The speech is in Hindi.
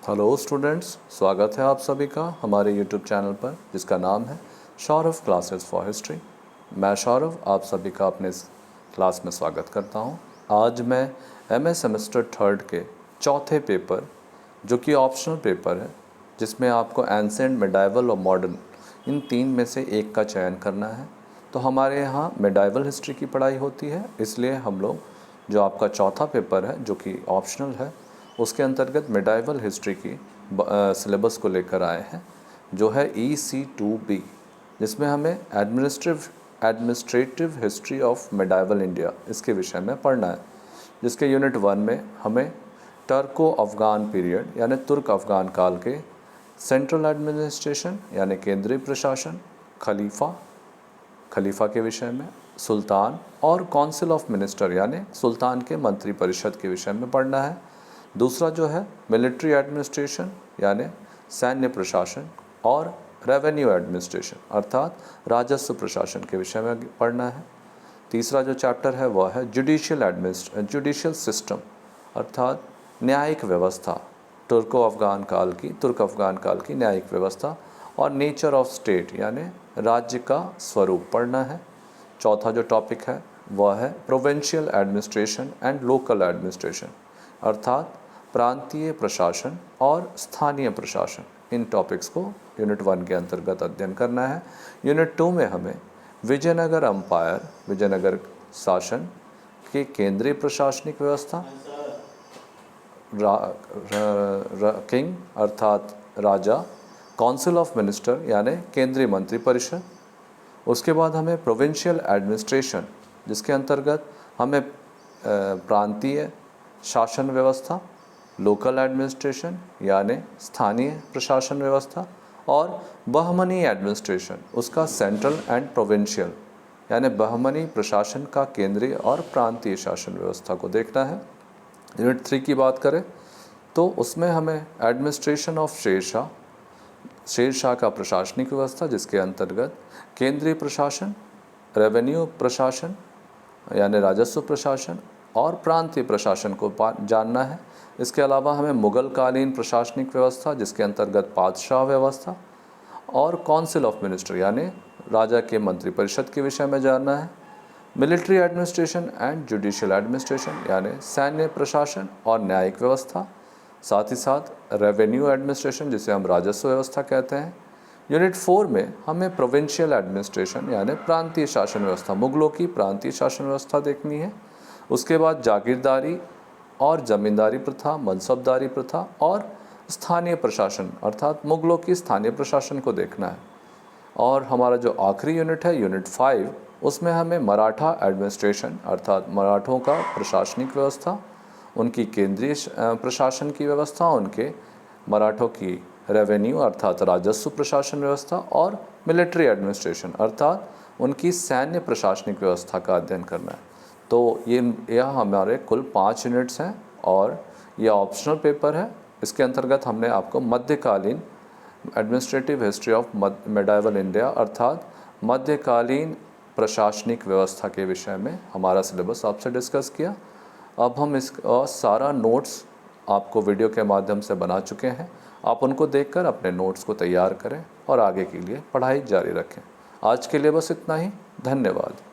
हेलो स्टूडेंट्स, स्वागत है आप सभी का हमारे यूट्यूब चैनल पर जिसका नाम है सौरभ क्लासेस फॉर हिस्ट्री। मैं सौरभ आप सभी का अपने इस क्लास में स्वागत करता हूं। आज मैं एमए सेमेस्टर थर्ड के चौथे पेपर, जो कि ऑप्शनल पेपर है, जिसमें आपको एंसेंट, मेडाइवल और मॉडर्न इन तीन में से एक का चयन करना है। तो हमारे यहाँ मेडाइवल हिस्ट्री की पढ़ाई होती है, इसलिए हम लोग जो आपका चौथा पेपर है जो कि ऑप्शनल है उसके अंतर्गत मेडाइवल हिस्ट्री की सिलेबस को लेकर आए हैं, जो है EC2B, जिसमें हमें administrative history of medieval India इसके विषय में पढ़ना है। जिसके यूनिट 1 में हमें टर्को अफ़गान पीरियड यानी तुर्क अफ़गान काल के सेंट्रल एडमिनिस्ट्रेशन यानी केंद्रीय प्रशासन, खलीफा के विषय में, सुल्तान और काउंसिल ऑफ मिनिस्टर यानी सुल्तान के मंत्री परिषद के विषय में पढ़ना है। दूसरा जो है मिलिट्री एडमिनिस्ट्रेशन यानी सैन्य प्रशासन और रेवेन्यू एडमिनिस्ट्रेशन अर्थात राजस्व प्रशासन के विषय में पढ़ना है। तीसरा जो चैप्टर है वह है जुडिशियल सिस्टम अर्थात न्यायिक व्यवस्था, तुर्क अफ़गान काल की न्यायिक व्यवस्था और नेचर ऑफ स्टेट यानी राज्य का स्वरूप पढ़ना है। चौथा जो टॉपिक है वह है provincial administration and local administration अर्थात प्रांतीय प्रशासन और स्थानीय प्रशासन। इन टॉपिक्स को यूनिट 1 के अंतर्गत अध्ययन करना है। यूनिट 2 में हमें विजयनगर शासन की केंद्रीय प्रशासनिक व्यवस्था, किंग अर्थात राजा, काउंसिल ऑफ मिनिस्टर यानी केंद्रीय मंत्री परिषद। उसके बाद हमें प्रोविंशियल एडमिनिस्ट्रेशन जिसके अंतर्गत हमें प्रांतीय शासन व्यवस्था, लोकल एडमिनिस्ट्रेशन यानी स्थानीय प्रशासन व्यवस्था और बहमनी एडमिनिस्ट्रेशन उसका सेंट्रल एंड प्रोविंशियल यानी बहमनी प्रशासन का केंद्रीय और प्रांतीय शासन व्यवस्था को देखना है। यूनिट 3 की बात करें तो उसमें हमें एडमिनिस्ट्रेशन ऑफ शेरशाह का प्रशासनिक व्यवस्था जिसके अंतर्गत केंद्रीय प्रशासन, रेवेन्यू प्रशासन यानी राजस्व प्रशासन और प्रांतीय प्रशासन को जानना है। इसके अलावा हमें मुग़ल कालीन प्रशासनिक व्यवस्था जिसके अंतर्गत पातशाह व्यवस्था और काउंसिल ऑफ मिनिस्टर यानी राजा के मंत्रिपरिषद के विषय में जानना है। Military administration and judicial administration यानी सैन्य प्रशासन और न्यायिक व्यवस्था, साथ ही साथ रेवेन्यू एडमिनिस्ट्रेशन जिसे हम राजस्व व्यवस्था कहते हैं। यूनिट 4 में हमें प्रोविंशियल एडमिनिस्ट्रेशन यानी प्रांतीय शासन व्यवस्था, मुग़लों की प्रांतीय शासन व्यवस्था देखनी है। उसके बाद जागीरदारी और ज़मींदारी प्रथा, मनसबदारी प्रथा और स्थानीय प्रशासन अर्थात मुग़लों की स्थानीय प्रशासन को देखना है। और हमारा जो आखिरी यूनिट है यूनिट 5, उसमें हमें मराठा एडमिनिस्ट्रेशन अर्थात मराठों का प्रशासनिक व्यवस्था, उनकी केंद्रीय प्रशासन की व्यवस्था, उनके मराठों की रेवेन्यू अर्थात राजस्व प्रशासन व्यवस्था और मिलिट्री एडमिनिस्ट्रेशन अर्थात उनकी सैन्य प्रशासनिक व्यवस्था का अध्ययन करना है। तो यह हमारे कुल 5 यूनिट्स हैं और यह ऑप्शनल पेपर है। इसके अंतर्गत हमने आपको मध्यकालीन administrative history of medieval India अर्थात मध्यकालीन प्रशासनिक व्यवस्था के विषय में हमारा सिलेबस आपसे डिस्कस किया। अब हम इसका सारा नोट्स आपको वीडियो के माध्यम से बना चुके हैं। आप उनको देखकर अपने नोट्स को तैयार करें और आगे के लिए पढ़ाई जारी रखें। आज के लिए बस इतना ही। धन्यवाद।